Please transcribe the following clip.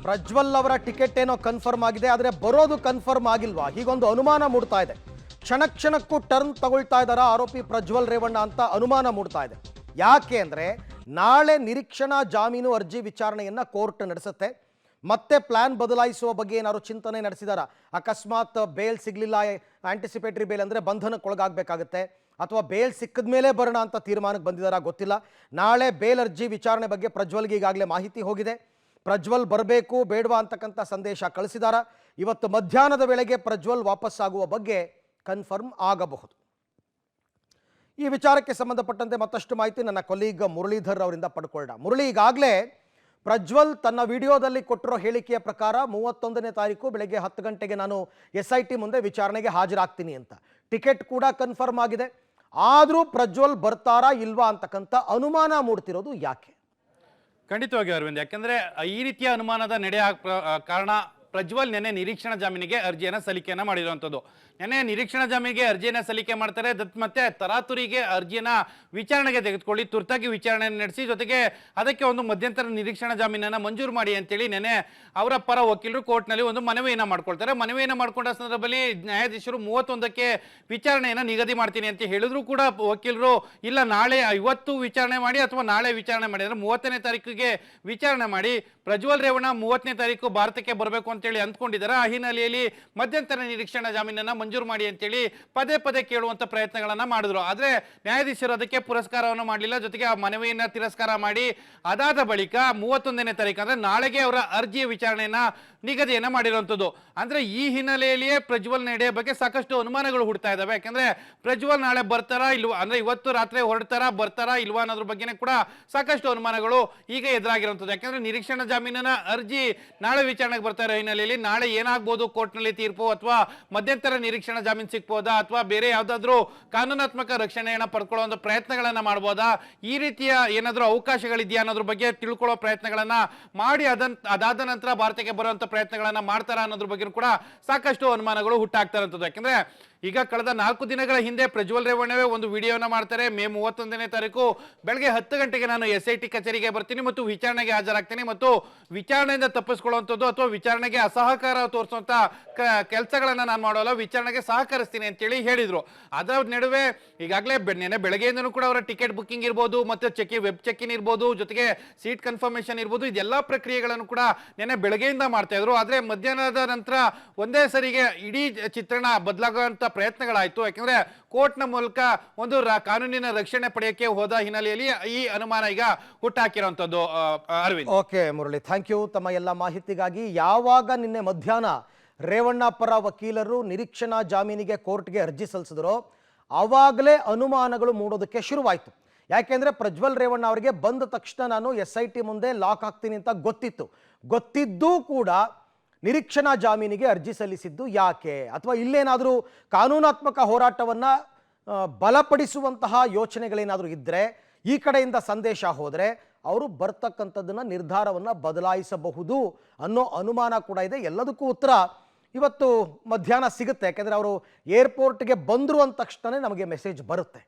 ಪ್ರಜ್ವಲ್ ಅವರ ಟಿಕೆಟ್ ಏನೋ ಕನ್ಫರ್ಮ್ ಆಗಿದೆ, ಆದರೆ ಬರೋದು ಕನ್ಫರ್ಮ್ ಆಗಿಲ್ವಾ? ಹೀಗೊಂದು ಅನುಮಾನ ಮೂಡ್ತಾ ಇದೆ. ಕ್ಷಣಕ್ಕೂ ಟರ್ನ್ ತಗೊಳ್ತಾ ಇದ್ದಾರಾ ಆರೋಪಿ ಪ್ರಜ್ವಲ್ ರೇವಣ್ಣ ಅಂತ ಅನುಮಾನ ಮೂಡ್ತಾ ಇದೆ. ಯಾಕೆ ಅಂದರೆ ನಾಳೆ ನಿರೀಕ್ಷಣಾ ಜಾಮೀನು ಅರ್ಜಿ ವಿಚಾರಣೆಯನ್ನು ಕೋರ್ಟ್ ನಡೆಸುತ್ತೆ. ಮತ್ತೆ ಪ್ಲಾನ್ ಬದಲಾಯಿಸುವ ಬಗ್ಗೆ ಏನಾದ್ರು ಚಿಂತನೆ ನಡೆಸಿದಾರ? ಅಕಸ್ಮಾತ್ ಬೇಲ್ ಸಿಗಲಿಲ್ಲ, ಆಂಟಿಸಿಪೇಟರಿ ಬೇಲ್ ಅಂದರೆ ಬಂಧನಕ್ಕೊಳಗಾಗಬೇಕಾಗುತ್ತೆ, ಅಥವಾ ಬೇಲ್ ಸಿಕ್ಕಿದ ಮೇಲೆ ಬರೋಣ ಅಂತ ತೀರ್ಮಾನಕ್ಕೆ ಬಂದಿದ್ದಾರಾ ಗೊತ್ತಿಲ್ಲ. ನಾಳೆ ಬೇಲ್ ಅರ್ಜಿ ವಿಚಾರಣೆ ಬಗ್ಗೆ ಪ್ರಜ್ವಲ್ಗೆ ಈಗಾಗಲೇ ಮಾಹಿತಿ ಹೋಗಿದೆ. ಪ್ರಜ್ವಲ್ ಬರಬೇಕು ಬೇಡವಾ ಅಂತಕ್ಕಂಥ ಸಂದೇಶ ಕಳಿಸಿದಾರ. ಇವತ್ತು ಮಧ್ಯಾಹ್ನದ ವೇಳೆಗೆ ಪ್ರಜ್ವಲ್ ವಾಪಸ್ಸಾಗುವ ಬಗ್ಗೆ ಕನ್ಫರ್ಮ್ ಆಗಬಹುದು. ಈ ವಿಚಾರಕ್ಕೆ ಸಂಬಂಧಪಟ್ಟಂತೆ ಮತ್ತಷ್ಟು ಮಾಹಿತಿ ನನ್ನ ಕೊಲೀಗ್ ಮುರಳೀಧರ್ ಅವರಿಂದ ಪಡ್ಕೊಳ್ಳೋಣ. ಮುರಳಿ, ಈಗಾಗಲೇ ಪ್ರಜ್ವಲ್ ತನ್ನ ವಿಡಿಯೋದಲ್ಲಿ ಕೊಟ್ಟಿರೋ ಹೇಳಿಕೆಯ ಪ್ರಕಾರ 31ನೇ ತಾರೀಕು ಬೆಳಗ್ಗೆ 10 ಗಂಟೆಗೆ ನಾನು SIT ಮುಂದೆ ವಿಚಾರಣೆಗೆ ಹಾಜರಾಗ್ತೀನಿ ಅಂತ. ಟಿಕೆಟ್ ಕೂಡ ಕನ್ಫರ್ಮ್ ಆಗಿದೆ. ಆದರೂ ಪ್ರಜ್ವಲ್ ಬರ್ತಾರಾ ಇಲ್ವಾ ಅಂತಕ್ಕಂಥ ಅನುಮಾನ ಮೂಡ್ತಿರೋದು ಯಾಕೆ? ಖಂಡಿತವಾಗಿ ಅರವಿಂದ್, ಯಾಕಂದ್ರೆ ಈ ರೀತಿಯ ಅನುಮಾನದ ನಡೆ ಕಾರಣ ಪ್ರಜ್ವಲ್ ನೆನೆ ನಿರೀಕ್ಷಣಾ ಜಾಮೀನಿಗೆ ಅರ್ಜಿಯನ್ನು ಸಲ್ಲಿಕೆಯನ್ನ ಮಾಡಿರುವಂಥದ್ದು. ನೆನೆ ನಿರೀಕ್ಷಣಾ ಜಾಮೀನಿಗೆ ಅರ್ಜಿಯನ್ನು ಸಲ್ಲಿಕೆ ಮಾಡ್ತಾರೆ. ಮತ್ತೆ ತರಾತುರಿಗೆ ಅರ್ಜಿಯನ್ನ ವಿಚಾರಣೆಗೆ ತೆಗೆದುಕೊಳ್ಳಿ, ತುರ್ತಾಗಿ ವಿಚಾರಣೆಯನ್ನು ನಡೆಸಿ, ಜೊತೆಗೆ ಅದಕ್ಕೆ ಒಂದು ಮಧ್ಯಂತರ ನಿರೀಕ್ಷಣಾ ಜಾಮೀನನ್ನು ಮಂಜೂರು ಮಾಡಿ ಅಂತೇಳಿ ನೆನೆ ಅವರ ಪರ ವಕೀಲರು ಕೋರ್ಟ್ನಲ್ಲಿ ಒಂದು ಮನವಿಯನ್ನು ಮಾಡ್ಕೊಳ್ತಾರೆ. ಮನವಿಯನ್ನು ಮಾಡ್ಕೊಂಡ ಸಂದರ್ಭದಲ್ಲಿ ನ್ಯಾಯಾಧೀಶರು 31ಕ್ಕೆ ವಿಚಾರಣೆಯನ್ನು ನಿಗದಿ ಮಾಡ್ತೀನಿ ಅಂತ ಹೇಳಿದ್ರು ಕೂಡ ವಕೀಲರು ಇಲ್ಲ, ನಾಳೆ ಇವತ್ತು ವಿಚಾರಣೆ ಮಾಡಿ ಅಥವಾ ನಾಳೆ ವಿಚಾರಣೆ ಮಾಡಿ ಅಂದ್ರೆ 30ನೇ ತಾರೀಕಿಗೆ ವಿಚಾರಣೆ ಮಾಡಿ ಪ್ರಜ್ವಲ್ ರೇವಣ್ಣ 30ನೇ ತಾರೀಕು ಭಾರತಕ್ಕೆ ಬರಬೇಕು ಅಂತೇಳಿ ಅಂದ್ಕೊಂಡಿದ್ದಾರೆ. ಆ ಹಿನ್ನೆಲೆಯಲ್ಲಿ ಮಧ್ಯಂತರ ನಿರೀಕ್ಷಣಾ ಜಾಮೀನನ್ನ ಮಂಜೂರು ಮಾಡಿ ಅಂತೇಳಿ ಪದೇ ಪದೇ ಕೇಳುವಂತ ಪ್ರಯತ್ನಗಳನ್ನ ಮಾಡಿದ್ರು. ಆದ್ರೆ ನ್ಯಾಯಾಧೀಶರು ಅದಕ್ಕೆ ಪುರಸ್ಕಾರವನ್ನು ಮಾಡಲಿಲ್ಲ. ಜೊತೆಗೆ ಆ ಮನವಿಯನ್ನ ತಿರಸ್ಕಾರ ಮಾಡಿ ಅದಾದ ಬಳಿಕ 31ನೇ ತಾರೀಕು ಅಂದ್ರೆ ನಾಳೆಗೆ ಅವರ ಅರ್ಜಿಯ ವಿಚಾರಣೆಯನ್ನ ನಿಗದಿಯನ್ನ ಮಾಡಿರುವಂತದ್ದು. ಅಂದ್ರೆ ಈ ಹಿನ್ನೆಲೆಯಲ್ಲಿಯೇ ಪ್ರಜ್ವಲ್ ನಡೆಯ ಬಗ್ಗೆ ಸಾಕಷ್ಟು ಅನುಮಾನಗಳು ಹುಡ್ತಾ ಇದಾವೆ. ಯಾಕಂದ್ರೆ ಪ್ರಜ್ವಲ್ ನಾಳೆ ಬರ್ತಾರಾ ಇಲ್ವಾ, ಅಂದ್ರೆ ಇವತ್ತು ರಾತ್ರಿ ಬರ್ತಾರಾ ಇಲ್ವಾ ಅನ್ನೋದ್ರ ಬಗ್ಗೆನೇ ಕೂಡ ಸಾಕಷ್ಟು ಅನುಮಾನಗಳು ಈಗ ಎದುರಾಗಿರುವಂತದ್ದು. ಯಾಕಂದ್ರೆ ನಿರೀಕ್ಷಣಾ ಜಾಮೀನಿನ ಅರ್ಜಿ ನಾಳೆ ವಿಚಾರಣೆಗೆ ಬರ್ತಾ ಇರೋ ಹಿನ್ನೆಲೆಯಲ್ಲಿ ನಾಳೆ ಏನಾಗಬಹುದು, ಕೋರ್ಟ್ನಲ್ಲಿ ತೀರ್ಪು ಅಥವಾ ಮಧ್ಯಂತರ ನಿರೀಕ್ಷಣಾ ಜಾಮೀನು ಸಿಕ್ಬೋದಾ ಅಥವಾ ಬೇರೆ ಯಾವ್ದಾದ್ರು ಕಾನೂನಾತ್ಮಕ ರಕ್ಷಣೆಯನ್ನ ಪಡ್ಕೊಳ್ಳುವಂತ ಪ್ರಯತ್ನಗಳನ್ನ ಮಾಡಬಹುದಾ, ಈ ರೀತಿಯ ಏನಾದ್ರೂ ಅವಕಾಶಗಳಿದೆಯಾ ಅನ್ನೋದ್ರ ಬಗ್ಗೆ ತಿಳ್ಕೊಳ್ಳೋ ಪ್ರಯತ್ನಗಳನ್ನ ಮಾಡಿ ಅದಾದ ನಂತರ ಭಾರತಕ್ಕೆ ಬರುವಂತ ಪ್ರಯತ್ನಗಳನ್ನ ಮಾಡ್ತಾರ ಅನ್ನೋದ್ರ ಬಗ್ಗೆ ಕೂಡ ಸಾಕಷ್ಟು ಅನುಮಾನಗಳು ಹುಟ್ಟಾಗ್ತಾ ಇರುವಂತದ್ದು. ಯಾಕಂದ್ರೆ ಈಗ ಕಳೆದ 4 ದಿನಗಳ ಹಿಂದೆ ಪ್ರಜ್ವಲ್ ರೇವಣ್ಣವೇ ಒಂದು ವಿಡಿಯೋನ ಮಾಡ್ತಾರೆ. ಮೇ 31ನೇ ತಾರೀಕು ಬೆಳಗ್ಗೆ 10 ಗಂಟೆಗೆ ನಾನು SIT ಕಚೇರಿಗೆ ಬರ್ತೀನಿ ಮತ್ತು ವಿಚಾರಣೆಗೆ ಹಾಜರಾಗ್ತೀನಿ ಮತ್ತು ವಿಚಾರಣೆಯಿಂದ ತಪ್ಪಿಸ್ಕೊಳ್ಳುವಂಥದ್ದು ಅಥವಾ ವಿಚಾರಣೆಗೆ ಅಸಹಕಾರ ತೋರಿಸುವಂತ ಕೆಲಸಗಳನ್ನ ನಾನು ಮಾಡೋಲ್ಲ, ವಿಚಾರಣೆಗೆ ಸಹಕರಿಸ್ತೀನಿ ಅಂತೇಳಿ ಹೇಳಿದ್ರು. ಅದರ ನಡುವೆ ಈಗಾಗಲೇ ನೆನೆ ಬೆಳಗ್ಗೆಯಿಂದನೂ ಕೂಡ ಅವರ ಟಿಕೆಟ್ ಬುಕ್ಕಿಂಗ್ ಇರ್ಬೋದು, ಮತ್ತೆ ವೆಬ್ ಚೆಕ್ ಇನ್ ಇರ್ಬೋದು, ಜೊತೆಗೆ ಸೀಟ್ ಕನ್ಫರ್ಮೇಶನ್ ಇರ್ಬೋದು, ಇದೆಲ್ಲ ಪ್ರಕ್ರಿಯೆಗಳನ್ನು ಕೂಡ ನೆನೆ ಬೆಳಗ್ಗೆಯಿಂದ ಮಾಡ್ತಾ ಇದ್ರು. ಆದ್ರೆ ಮಧ್ಯಾಹ್ನದ ನಂತರ ಒಂದೇ ಸರಿಗೆ ಇಡೀ ಚಿತ್ರಣ ಬದಲಾಗುವಂತ ಪ್ರಯತ್ನಗಳಾಯ್ತು. ಯಾಕಂದ್ರೆ ಕೋರ್ಟ್ನ ಮೂಲಕ ಒಂದು ಕಾನೂನಿನ ರಕ್ಷಣೆ ಪಡೆಯಕ್ಕೆ ಹೋದ ಹಿನ್ನೆಲೆಯಲ್ಲಿ ಈ ಅನುಮಾನ ಈಗ ಹುಟ್ಟಾಕಿರುವಂತದ್ದು. Arvind, okay Murali, thank you ತಮ್ಮ ಎಲ್ಲ ಮಾಹಿತಿಗಾಗಿ. ಯಾವಾಗ ನಿನ್ನೆ ಮಧ್ಯಾಹ್ನ ರೇವಣ್ಣ ಪರ ವಕೀಲರು ನಿರೀಕ್ಷಣಾ ಜಾಮೀನಿಗೆ ಕೋರ್ಟ್ಗೆ ಅರ್ಜಿ ಸಲ್ಲಿಸಿದ್ರು, ಆವಾಗಲೇ ಅನುಮಾನಗಳು ಮೂಡೋದಕ್ಕೆ ಶುರುವಾಯಿತು. ಯಾಕೆಂದ್ರೆ ಪ್ರಜ್ವಲ್ ರೇವಣ್ಣ ಅವರಿಗೆ ಬಂದ ತಕ್ಷಣ ನಾನು SIT ಮುಂದೆ ಲಾಕ್ ಆಗ್ತೀನಿ ಅಂತ ಗೊತ್ತಿದ್ದೂ ಕೂಡ ನಿರೀಕ್ಷಣಾ ಜಾಮೀನಿಗೆ ಅರ್ಜಿ ಸಲ್ಲಿಸಿದ್ದು ಯಾಕೆ? ಅಥವಾ ಇಲ್ಲೇನಾದರೂ ಕಾನೂನಾತ್ಮಕ ಹೋರಾಟವನ್ನ ಬಲಪಡಿಸುವಂತಹ ಯೋಚನೆಗಳೇನಾದರೂ ಇದ್ದರೆ, ಈ ಕಡೆಯಿಂದ ಸಂದೇಶ ಹೋದರೆ ಅವರು ಬರ್ತಕ್ಕಂಥದ್ದನ್ನ ನಿರ್ಧಾರವನ್ನು ಬದಲಾಯಿಸಬಹುದು ಅನ್ನೋ ಅನುಮಾನ ಕೂಡ ಇದೆ. ಎಲ್ಲದಕ್ಕೂ ಉತ್ತರ ಇವತ್ತು ಮಧ್ಯಾಹ್ನ ಸಿಗುತ್ತೆ. ಯಾಕೆಂದರೆ ಅವರು ಏರ್ಪೋರ್ಟ್ಗೆ ಬಂದರು ಅಂದ ತಕ್ಷಣ ನಮಗೆ ಮೆಸೇಜ್ ಬರುತ್ತೆ.